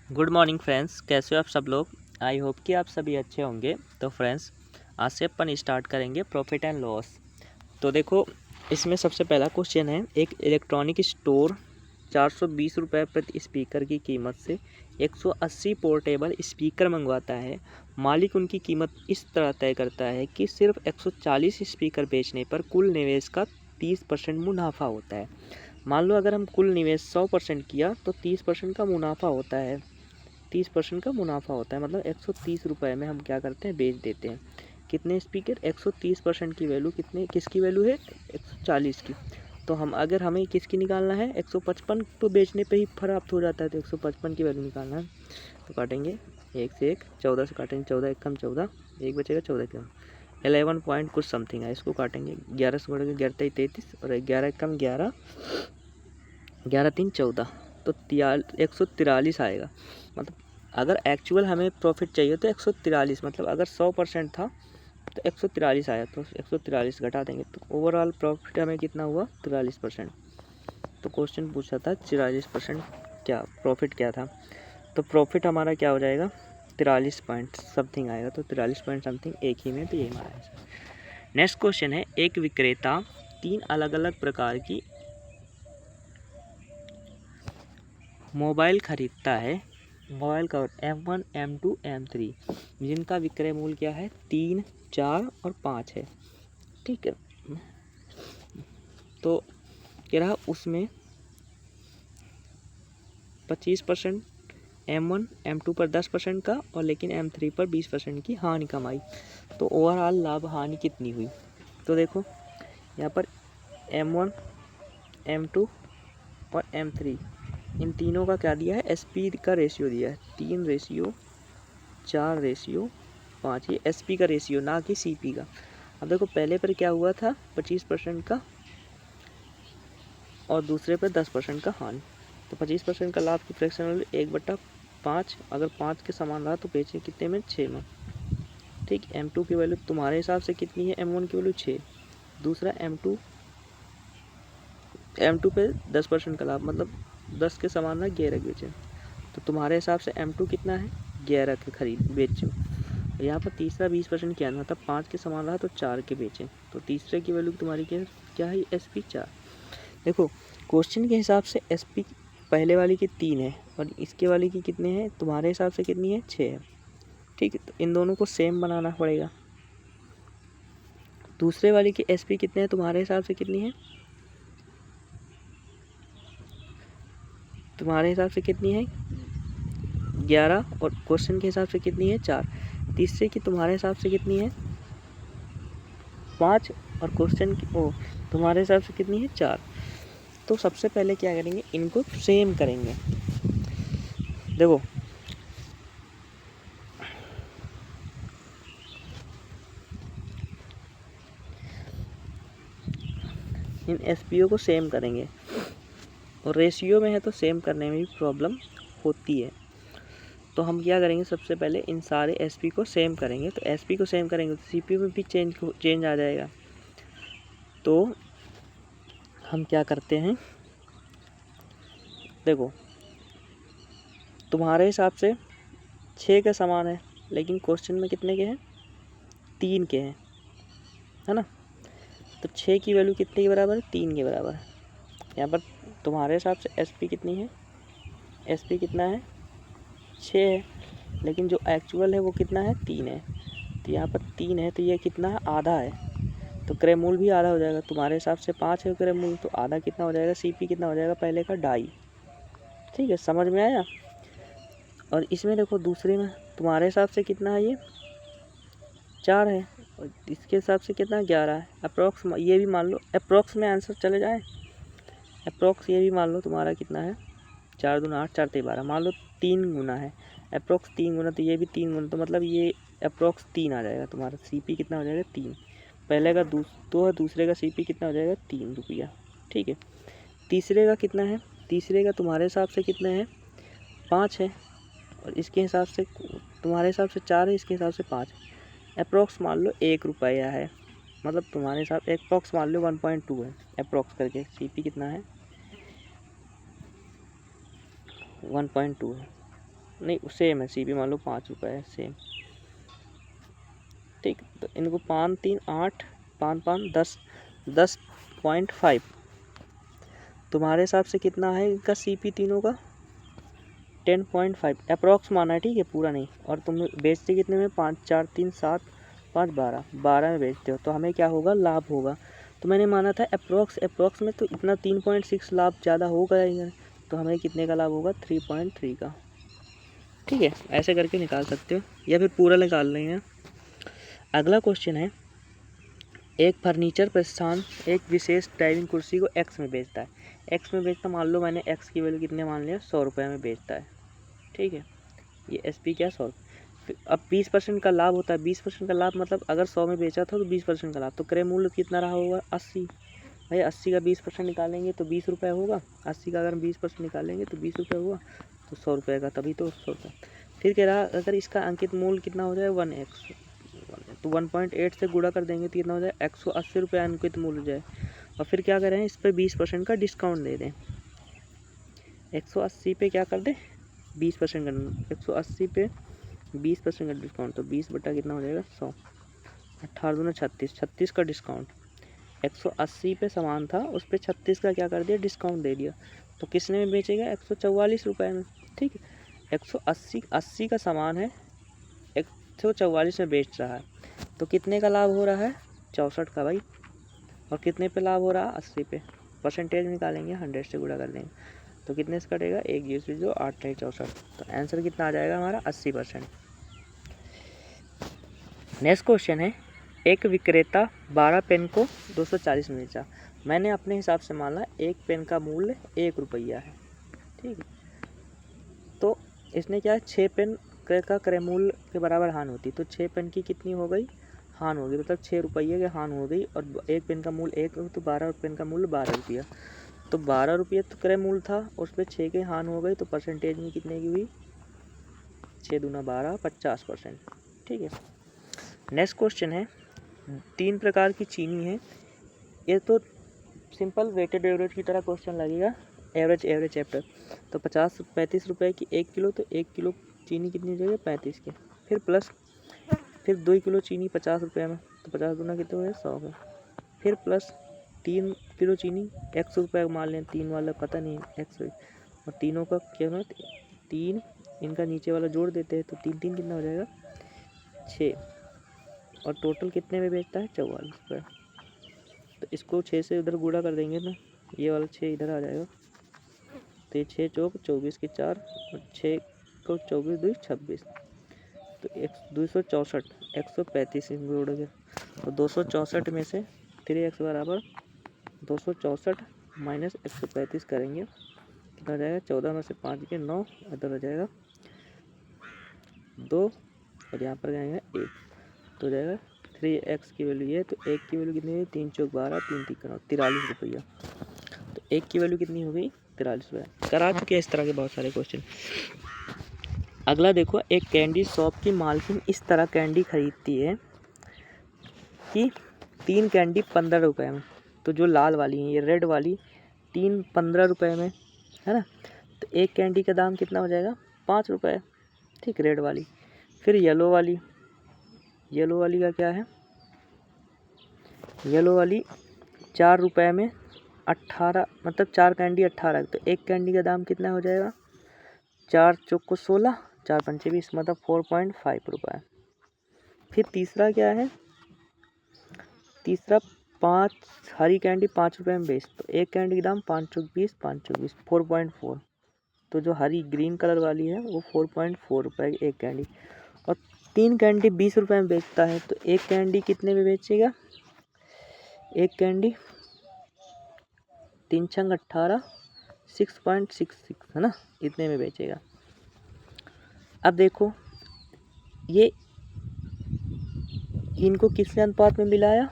Good morning friends, कैसे हो आप सब लोग। आई होप कि आप सभी अच्छे होंगे। तो फ्रेंड्स, आज से अपन स्टार्ट करेंगे प्रॉफिट एंड लॉस। तो देखो, इसमें सबसे पहला क्वेश्चन है, एक इलेक्ट्रॉनिक स्टोर 420 रुपये प्रति स्पीकर की कीमत से 180 पोर्टेबल स्पीकर मंगवाता है। मालिक उनकी कीमत इस तरह तय करता है कि सिर्फ 140 स्पीकर बेचने पर कुल निवेश का 30% मुनाफा होता है। मान लो अगर हम कुल निवेश 100% किया तो 30% का मुनाफा होता है। 30% का मुनाफा होता है, मतलब 130 रुपये में हम क्या करते हैं, बेच देते हैं। कितने स्पीकर? 130% की वैल्यू कितने, किसकी वैल्यू है? 140 की। तो अगर हमें किसकी निकालना है? 155, तो बेचने पे ही प्राप्त हो जाता है, तो 155 की वैल्यू निकालना है। तो काटेंगे 1 से 1, 14 से काटेंगे, 14 1 कम 14, 1 बचेगा, 14 कम 11 पॉइंट कुछ समथिंग है। इसको काटेंगे 11 से बढ़ेगा 11 33 और 11 कम 11, 11 3 14, तो 143 आएगा। मतलब अगर एक्चुअल हमें प्रॉफिट चाहिए तो 143, मतलब अगर 100% था तो 143 आया, तो 143 घटा देंगे तो ओवरऑल प्रॉफिट हमें कितना हुआ? 43%। तो क्वेश्चन पूछा था 43% क्या प्रॉफिट क्या था, तो प्रॉफिट हमारा क्या हो जाएगा? 43 पॉइंट समथिंग आएगा। तो 43 पॉइंट समथिंग एक ही में, तो ये हमारा आंसर। नेक्स्ट क्वेश्चन है, एक विक्रेता 3 अलग अलग प्रकार की मोबाइल खरीदता है। मोबाइल का M1 M2 M3, जिनका विक्रय मूल्य क्या है? 3 4 और 5 है। ठीक है, तो क्या रहा उसमें 25% M1 M2 पर 10% का, और लेकिन M3 पर 20% की हानि कमाई। तो ओवरऑल लाभ हानि कितनी हुई? तो देखो यहाँ पर M1 M2 और M3, इन तीनों का क्या दिया है? SP का रेशियो दिया है, 3:4:5। ये SP का रेशियो, ना कि CP का। अब देखो पहले पर क्या हुआ था? 25% का और दूसरे पर 10% का हानि। तो 25% का लाभ की फ्रैक्शनल 1/5, अगर 5 के समान रहा तो बेचे कितने में? 6 में। ठीक, M2 की वैल्यू तुम्हारे हिसाब से कितनी है? M1 की वैल्यू 6, दूसरा M2 पे 10% का लाभ, मतलब 10 के समान रहा, 11 बेचे। तो तुम्हारे हिसाब से M2 कितना है? 11 के खरीद बेचो। यहाँ पर तीसरा 20% क्या है, मतलब 5 के समान रहा तो 4 के बेचें। तो तीसरे की वैल्यू तुम्हारी क्या है? SP 4। देखो क्वेश्चन के हिसाब से SP पहले वाली की 3 है और इसके वाली की कितने हैं? तुम्हारे हिसाब से कितनी है? 6 है। ठीक है, तो इन दोनों को सेम बनाना पड़ेगा। दूसरे वाली की SP कितने हैं? तुम्हारे हिसाब से कितनी है? तुम्हारे हिसाब से कितनी है? 11, और क्वेश्चन के हिसाब से कितनी है? 4। तीसरे की तुम्हारे हिसाब से कितनी है? 5, और क्वेश्चन की तुम्हारे हिसाब से कितनी है? 4। तो सबसे पहले क्या करेंगे? इनको सेम करेंगे। देखो इन SPO को सेम करेंगे, और रेशियो में है तो सेम करने में भी प्रॉब्लम होती है। तो हम क्या करेंगे? सबसे पहले इन सारे SP को सेम करेंगे। तो SP को सेम करेंगे तो CPU में भी चेंज आ जाएगा। तो हम क्या करते हैं? देखो तुम्हारे हिसाब से 6 के समान है, लेकिन क्वेश्चन में कितने के हैं? 3 के हैं, है ना। तो 6 की वैल्यू कितने के बराबर है? 3 के बराबर है। यहाँ पर तुम्हारे हिसाब से SP कितनी है? SP कितना है? 6 है, लेकिन जो एक्चुअल है वो कितना है? 3 है। तो यहाँ पर 3 है, तो ये कितना है? आधा है। तो क्रय मूल्य भी आधा हो जाएगा। तुम्हारे हिसाब से 5 है क्रय मूल्य, तो आधा कितना हो जाएगा? CP कितना हो जाएगा? पहले का 2.5। ठीक है, समझ में आया। और इसमें देखो दूसरे में तुम्हारे हिसाब से कितना है? ये 4 है, और इसके हिसाब से कितना? 11 है। अप्रॉक्स ये भी मान लो, अप्रॉक्स में आंसर चले जाए, अप्रॉक्स ये भी मान लो तुम्हारा कितना है? 4 दूना 8, 4 3 12, मान लो 3 गुना है। अप्रॉक्स 3 गुना, तो ये भी 3 गुना, तो मतलब ये अप्रॉक्स 3 आ जाएगा। तुम्हारा CP कितना हो जाएगा? 3। पहले का 2 है, दूसरे का CP कितना हो जाएगा? 3 रुपया। ठीक है, तीसरे का कितना है? तीसरे का तुम्हारे हिसाब से कितना है? 5 है, और इसके हिसाब से तुम्हारे हिसाब से 4 है, इसके हिसाब से 5 है। अप्रॉक्स मान लो 1 रुपया है, मतलब तुम्हारे हिसाब अप्रॉक्स मान लो 1.2 है। अप्रॉक्स करके CP कितना है? 1.2 है। नहीं सेम है, CP मान लो 5 रुपये है सेम, ठीक। तो इनको 5 3 8 5 5 10 10.5 तुम्हारे हिसाब से कितना है इनका CP तीनों का 10.5 अप्रॉक्स माना है, ठीक है, पूरा नहीं। और तुम बेचते कितने में 5 4 3 7 5 12 में बेचते हो, तो हमें क्या होगा, लाभ होगा। तो मैंने माना था अप्रॉक्स में, तो इतना 3.6 लाभ ज़्यादा होगा ही, तो हमें कितने का लाभ होगा 3.3 का, ठीक है। ऐसे करके निकाल सकते हो या फिर पूरा निकाल लेंगे। अगला क्वेश्चन है, एक फर्नीचर प्रतिष्ठान एक विशेष ड्राइविंग कुर्सी को X में बेचता है। X में बेचता, मान लो मैंने X की वैल्यू कितने मान लिया, 100 रुपये में बेचता है, ठीक है। ये SP क्या 100। अब 20% का लाभ होता है, 20% का लाभ मतलब अगर 100 में बेचा था तो 20% का लाभ, तो क्रय मूल्य कितना रहा होगा 80। भाई 80 का 20% निकालेंगे तो 20 रुपये होगा, 80 का अगर हम 20% निकालेंगे तो 20 रुपये होगा, तो 100 रुपये का, तभी तो 100 रुपये। फिर कह रहा अगर इसका अंकित मूल्य कितना हो जाए 1x, तो 1.8 से गुणा कर देंगे तो कितना हो जाए 180 रुपये अंकित मूल्य हो जाए। और फिर क्या करें, इस पर 20% का डिस्काउंट दे दें, 180 पे क्या कर दें 20% का, 180 पे 20% का डिस्काउंट, तो 20 बटा कितना हो जाएगा 100, 18 दूना 36, 36 का डिस्काउंट, 180 पे सामान था उस पर 36 का क्या कर दिया डिस्काउंट दे दिया, तो किसने में बेचेगा 144 रुपये में, ठीक है। 180 का सामान है, 144 में बेच रहा है, तो कितने का लाभ हो रहा है 64 का भाई। और कितने पे लाभ हो रहा है 80 पे, परसेंटेज निकालेंगे 100 से गुणा कर देंगे, तो कितने से कटेगा 1 जो 8 नहीं 64, तो आंसर कितना आ जाएगा हमारा 80%। नेक्स्ट क्वेश्चन है, एक विक्रेता 12 पेन को 240 में बेचा। मैंने अपने हिसाब से माना एक पेन का मूल्य 1 रुपया है, ठीक है। तो इसने क्या है 6 पेन का क्रय मूल्य के बराबर हानि होती, तो 6 पेन की कितनी हो गई हानि होगी, मतलब 6 रुपये की हानि हो गई, और एक पेन का मूल्य 1 तो 12 पेन का मूल्य 12 रुपया, तो 12 रुपये तो क्रय मूल्य था, उस पर 6 की हानि हो गई, तो परसेंटेज में कितने की हुई 6 दूना 12 50%, ठीक है। नेक्स्ट क्वेश्चन है, 3 प्रकार की चीनी है, ये तो सिंपल वेटेड एवरेज की तरह क्वेश्चन लगेगा, एवरेज चैप्टर। तो 35 रुपये की 1 किलो, तो 1 किलो चीनी कितनी हो जाएगी 35 की, फिर प्लस फिर 2 किलो चीनी 50 रुपये में, तो 50 दूना कितने हुए 100 के, फिर प्लस 3 किलो चीनी 100 रुपये मान लें, 3 वाला पता नहीं 100, और तीनों का क्या होना 3, इनका नीचे वाला जोड़ देते हैं, तो 3 3 कितना हो जाएगा 6, और टोटल कितने में बेचता है 44 रुपये। तो इसको 6 से उधर गुणा कर देंगे ना, ये वाला 6 इधर आ जाएगा, तो ये 6 चौक 24 के 4, और 6 को 24 2 26, तो 264 135 जोड़ गया, तो 264 में से 3x बराबर 264 माइनस 135 करेंगे, कितना हो जाएगा 14 में से 5 के 9, इधर हो जाएगा 2, और यहाँ पर जाएगा 1, तो हो जाएगा 3x की वैल्यू ये, तो 1 की वैल्यू कितनी हुई 3 चौक 12 3 3 43 रुपया, तो 1 की वैल्यू कितनी हो गई 43 रुपया। करा चुके हैं इस तरह के बहुत सारे क्वेश्चन। अगला देखो, एक कैंडी शॉप की मालकिन इस तरह कैंडी खरीदती है कि 3 कैंडी 15 रुपये में, तो जो लाल वाली है ये रेड वाली 3 15 रुपये में है ना, तो एक कैंडी का दाम कितना हो जाएगा 5 रुपये, ठीक, रेड वाली। फिर येलो वाली का क्या है, येलो वाली 4 रुपये में 18, मतलब 4 कैंडी 18, तो एक कैंडी का दाम कितना हो जाएगा 4 चौक को 16 4 पंचे 20, मतलब 4.5 रुपये। फिर तीसरा क्या है, तीसरा 5 हरी कैंडी 5 रुपये में बेच, तो एक कैंडी का दाम 5 चौक 20 5 चौक 20 4.4, तो जो हरी ग्रीन कलर वाली है वो 4.4 रुपये की एक कैंडी। और 3 कैंडी 20 रुपये में बेचता है, तो एक कैंडी कितने में बेचेगा, एक कैंडी 3 छंग 18 6.66 है ना, इतने में बेचेगा। अब देखो ये इनको किसके अनुपात में मिलाया,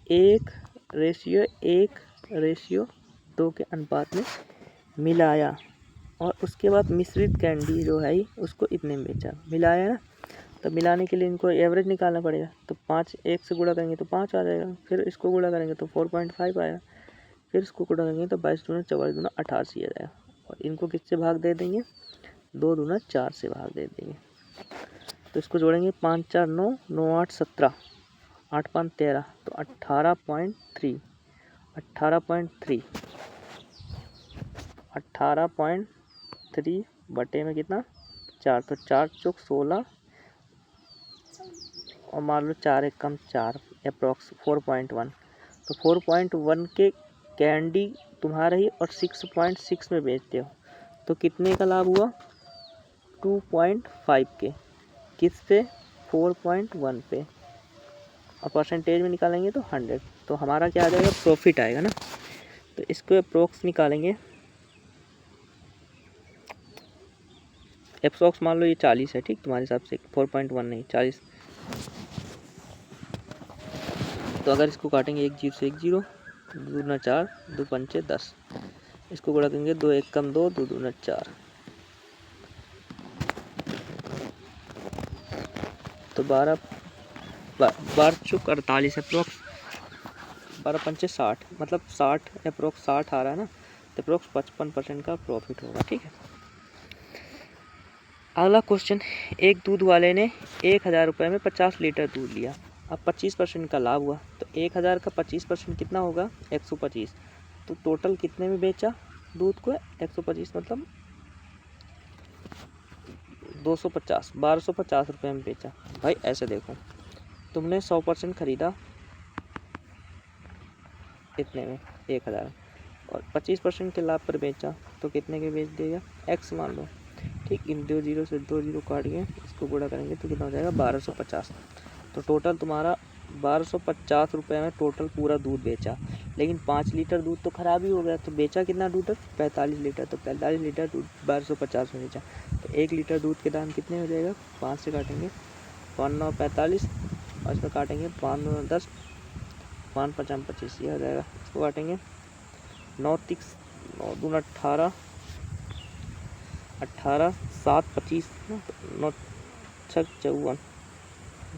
1:2 के अनुपात में मिलाया, और उसके बाद मिश्रित कैंडी जो है उसको इतने में बेचा, मिलाया ना, तो मिलाने के लिए इनको एवरेज निकालना पड़ेगा, तो 5 1 से गुणा करेंगे तो 5 आ जाएगा, फिर इसको गुणा करेंगे तो 4.5 आएगा, फिर इसको गुणा करेंगे तो 22 दूना 44 दूना 88 आ जाएगा, और इनको किससे भाग दे देंगे 2 दूना 4 से भाग दे देंगे। तो इसको जोड़ेंगे 5 4 9, 9 8 17, 8 5 13, तो 18.3, 18.3 बटे में कितना 4, तो 4 चौक 16 और मान लो 4 एक कम 4, अप्रॉक्स 4.1। तो 4.1 के कैंडी तुम्हारा ही और 6.6 में बेचते हो, तो कितने का लाभ हुआ 2.5 के, किस पे 4.1 पे, और परसेंटेज में निकालेंगे तो 100, तो हमारा क्या आ जाएगा प्रॉफिट आएगा ना। तो इसको अप्रोक्स निकालेंगे, अप्रोक्स मान लो ये 40 है, ठीक तुम्हारे हिसाब से 4.1 नहीं 40। तो अगर इसको काटेंगे 1 0 से 1 0, 2 दूना 4, 2 पंचे 10, इसको गुणा करेंगे 2 1 कम 2, 2 दूना 4, तो 12 चौक 48 अप्रोक्स, 12 पंचे 60, मतलब 60 अप्रोक्स 60 आ रहा है ना, तो अप्रोक्स 55% का प्रॉफिट होगा, ठीक है। अगला क्वेश्चन, एक दूध वाले ने 1000 रुपये में 50 लीटर दूध लिया, अब 25% का लाभ हुआ, तो 1000 का 25% कितना होगा 125, तो टोटल कितने में बेचा दूध को 125 मतलब 250, 1250 रुपये में बेचा। भाई ऐसे देखो, तुमने 100% खरीदा इतने में 1000 और 25% के लाभ पर बेचा, तो कितने के बेच देगा x मान लो, ठीक। इन 2 0 से 2 0 काट के इसको गुणा करेंगे तो कितना हो जाएगा 1250। तो टोटल तुम्हारा 1250 रुपये में टोटल पूरा दूध बेचा, लेकिन 5 लीटर दूध तो ख़राब ही हो गया, तो बेचा कितना लीटर 45 लीटर, तो 45 लीटर दूध 1250 में बेचा, तो 1 लीटर दूध के दाम कितने हो जाएगा 5 से काटेंगे 5 9 45, और इसमें काटेंगे 5 9 10, 5 5 25, ये हो जाएगा। इसको काटेंगे 9 3 9 दूना 18, 18 7 25, 9 6 54,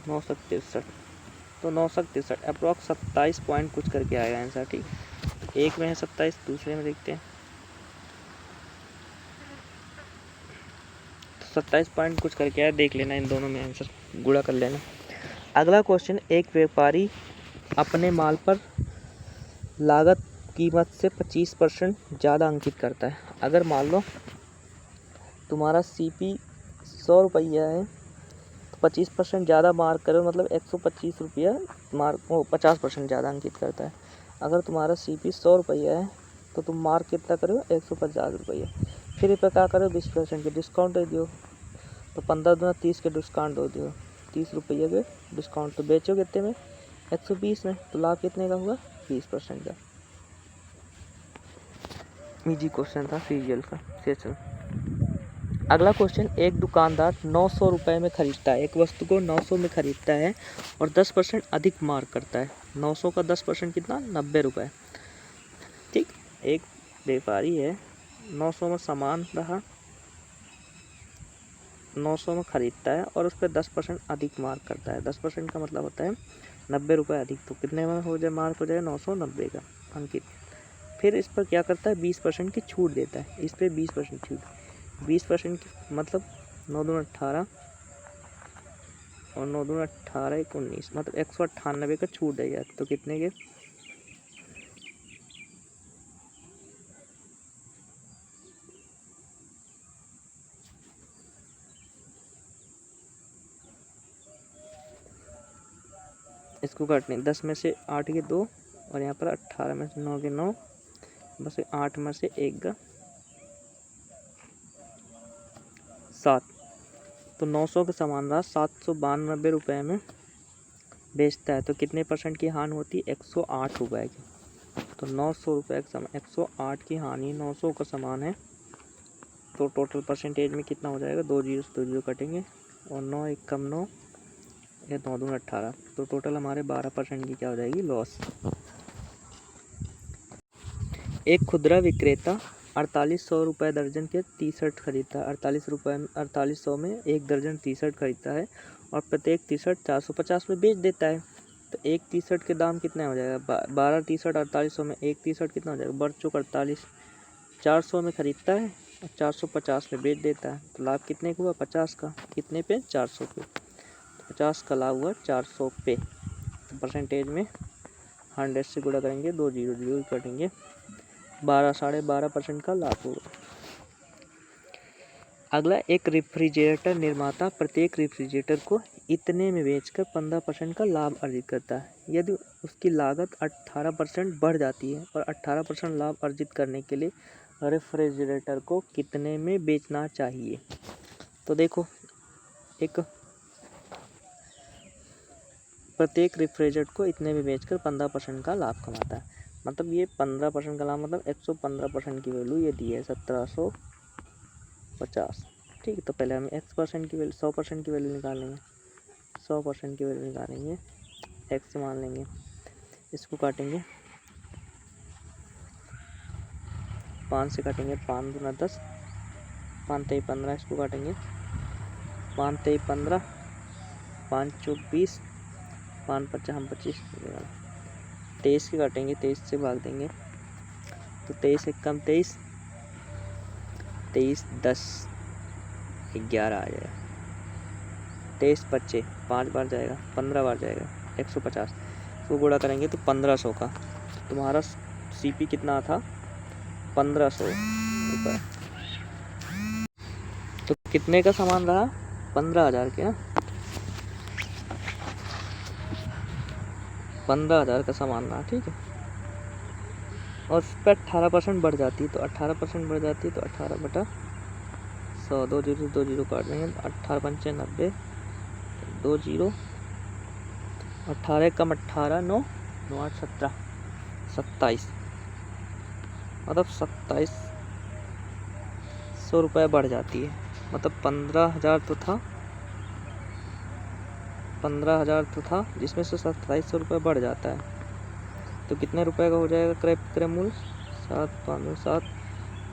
9 7 63, तो 9 7 63 अप्रॉक्स 27 पॉइंट कुछ करके आएगा आंसर, ठीक। एक में है 27, दूसरे में देखते हैं, तो 27 पॉइंट कुछ करके आया, देख लेना इन दोनों में आंसर, गुणा कर लेना। अगला क्वेश्चन, एक व्यापारी अपने माल पर लागत कीमत से 25% ज़्यादा अंकित करता है। अगर मान लो तुम्हारा CP 100 रुपया है, तो 25% ज़्यादा मार्क करो, मतलब 125 रुपया मार्क 50% ज़्यादा अंकित करता है। अगर तुम्हारा CP 100 रुपया है, तो तुम मार्क कितना करो 150 रुपया, फिर पे क्या करो 20% के डिस्काउंट दे दियो, तो 15 दूना 30 के डिस्काउंट दे दियो, 30 रुपये के डिस्काउंट, तो बेचो कितने में 120 में, तो लाभ कितने का हुआ 20% का। इजी क्वेश्चन था सीरियल का, सेशन। अगला क्वेश्चन, एक दुकानदार 900 रुपये में खरीदता है, एक वस्तु को 900 में खरीदता है और 10% अधिक मार्क करता है। 900 का 10% कितना 90 रुपये, ठीक। एक व्यापारी है, 900 में सामान रहा, 900 में खरीदता है और उस पर 10% अधिक मार्क करता है। 10% का मतलब होता है 90 रुपये अधिक, तो कितने में हो जाए मार्क हो जाए 990 का अंकित। फिर इस पर क्या करता है 20% की छूट देता है, इस पर 20% छूट, 20% की मतलब 9 दूना 18 और 9 दूना 18 1 19, मतलब 198 का छूट देगा, तो कितने के इसको काटने 10 में से 8 के 2 और यहाँ पर 18 में से 9 के 9, बस 8 में से 1 का 7, तो 900 का सामान रहा 792 रुपये में बेचता है, तो कितने % की हानि होती है 108 रुपये की। तो 900 रुपये का सामान 108 की हानि, 900 का सामान है, तो टोटल परसेंटेज में कितना हो जाएगा 2 0 से 2 0 कटेंगे और 9 1 कम 9 या 9 दूना 18, तो टोटल हमारे 12% की क्या हो जाएगी लॉस। एक खुदरा विक्रेता 4800 रुपये दर्जन के टी शर्ट खरीदता है, 4800 में एक दर्जन टी शर्ट खरीदता है और प्रत्येक टी शर्ट 450 में बेच देता है। तो एक टी शर्ट के दाम कितना हो जाएगा 12 टी शर्ट 4800 में, एक टी शर्ट कितना हो जाएगा बढ़ चुका 48, 400 में खरीदता है 450 में बेच देता है तो लाभ कितने का हुआ 50 का, कितने पे 400 पे, 50 का लाभ हुआ 400 पे। तो परसेंटेज में 100 से गुणा करेंगे, 2 जीरो जीरो कटेंगे, 12.5% का लाभ होगा। अगला, एक रेफ्रिजरेटर निर्माता प्रत्येक रेफ्रिजरेटर को इतने में बेचकर 15% का लाभ अर्जित करता है। यदि उसकी लागत 18% बढ़ जाती है और 18% लाभ अर्जित करने के लिए रेफ्रिजरेटर को कितने में बेचना चाहिए। तो देखो, एक प्रत्येक रेफ्रिजरेटर को इतने में बेचकर 15% का लाभ कमाता है। मतलब ये 15% का लाभ, मतलब 115% की वैल्यू ये दी है 1750। ठीक है, तो पहले हम 100% की वैल्यू 100% की वैल्यू निकालेंगे, 100% की वैल्यू निकालेंगे, एक्स मान लेंगे, इसको काटेंगे 5 से, काटेंगे 5 दूना 10, 5 तेई 15, इसको काटेंगे 5 तेई 15, 5 चौक 20, 5 पच्चा हम 25, 23 के काटेंगे, 23 से भाग देंगे तो 23 एक कम 23, 23 10 11 आ जाएगा, 23 पच्चे 5 बार जाएगा, 15 बार जाएगा, 150, इसको गुणा करेंगे तो 1500 का, तुम्हारा सीपी कितना था 1500 रुपये। तो कितने का सामान रहा 15,000 के ना, 15,000 का सामान रहा। ठीक है, और उस पर 18% बढ़ जाती है, तो 18% बढ़ जाती है तो 18/100, 2 जीरो काट देंगे, 18 पंचे 90, 2 जीरो, 18 कम 18, 9 9 8 17, 27, मतलब 2700 रुपये बढ़ जाती है। मतलब 15,000 तो था जिसमें से 2700 रुपये बढ़ जाता है, तो कितने रुपए का हो जाएगा क्रय मूल्य 7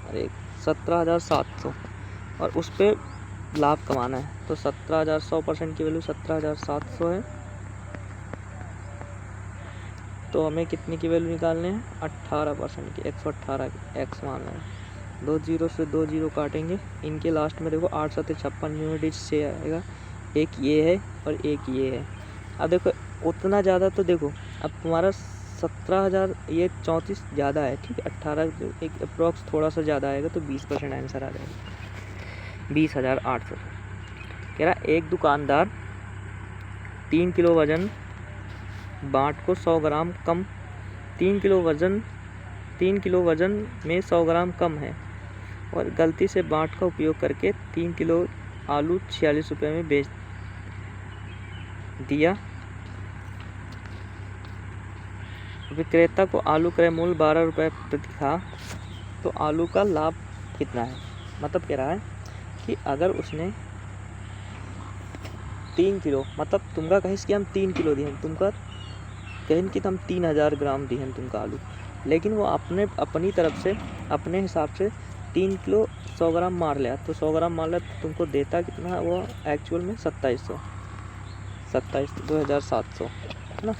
अरे 17,700, और उस पर लाभ कमाना है तो 17,000, 100% की वैल्यू 17,700 है। तो हमें कितने की वैल्यू निकालने हैं 18% की, 118 की, एक्स मान लें, 2 जीरो से 2 जीरो काटेंगे, इनके लास्ट में देखो 8 7 56 यूनिट से आएगा, एक ये है और एक ये है। अब देखो उतना ज़्यादा, तो देखो अब तुम्हारा 17,000, ये 34 ज़्यादा है। ठीक है, 18 एक अप्रॉक्स थोड़ा सा ज़्यादा आएगा तो 20% आंसर आ जाएगा, 20,800। कह रहा एक दुकानदार 3 किलो वज़न बाट को 100 ग्राम कम, 3 किलो वज़न में 100 ग्राम कम है और गलती से बाट का उपयोग करके 3 किलो आलू 46 रुपये में बेच दिया। विक्रेता को आलू क्रय मूल्य 12 रुपये प्रति था, तो आलू का लाभ कितना है। मतलब कह रहा है कि अगर उसने 3 किलो, मतलब तुमका कहीं कि हम 3 किलो दिए, तुमका कहीं कि हम 3000 ग्राम दिए तुमका आलू, लेकिन वो अपनी तरफ से अपने हिसाब से 3 किलो 100 ग्राम मार लिया, तो 100 ग्राम मार लिया तो तुमको देता कितना वो एक्चुअल में 2700 है ना,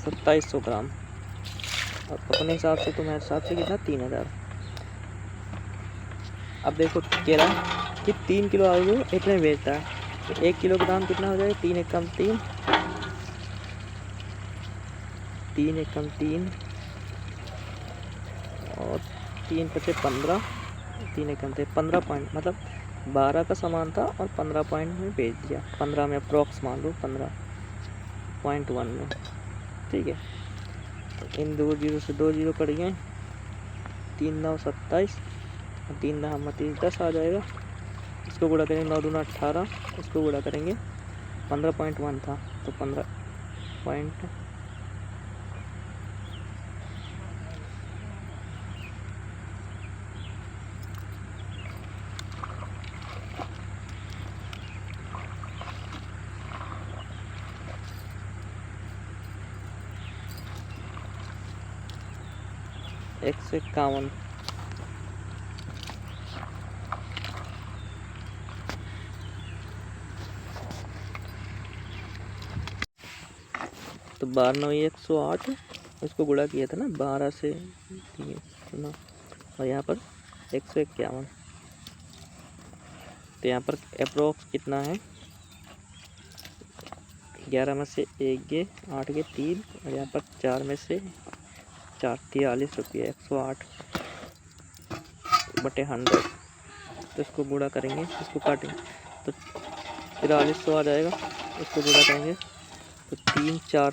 2700 ग्राम, और अपने हिसाब से तुम्हारे हिसाब से कितना 3000। अब देखो कह रहा है कि 3 किलो आलू इतने बेचता है, तो 1 किलो का दाम कितना हो जाएगा 3 एकम 3, 3 एकम 3 और 3 पचे 15, 3 एकम 15 पॉइंट, मतलब 12 का सामान था और 15 पॉइंट में बेच दिया, 15 में अप्रॉक्स मान लो 15.1 में। ठीक है, तो इन 2 जीरो से 2 जीरो कट गए, 3 9 27 और 3 9 29 10 आ जाएगा। इसको गुणा करेंगे 9 दूना 18, इसको गुणा करेंगे 15.1 था तो 15 पॉइंट एक सौ 51। तो 12 9 108, इसको गुणा किया था ना 12 से 3 9 और यहाँ पर 151। तो यहाँ पर अप्रोक्स कितना है, 11 में से 1 गए, 8 गए 3, और यहाँ पर 4 में से 4, 43 रुपये, 108 बटे 100। तो इसको गुणा करेंगे, इसको काटेंगे तो 4300 आ जाएगा। इसको गुणा करेंगे तो 3 4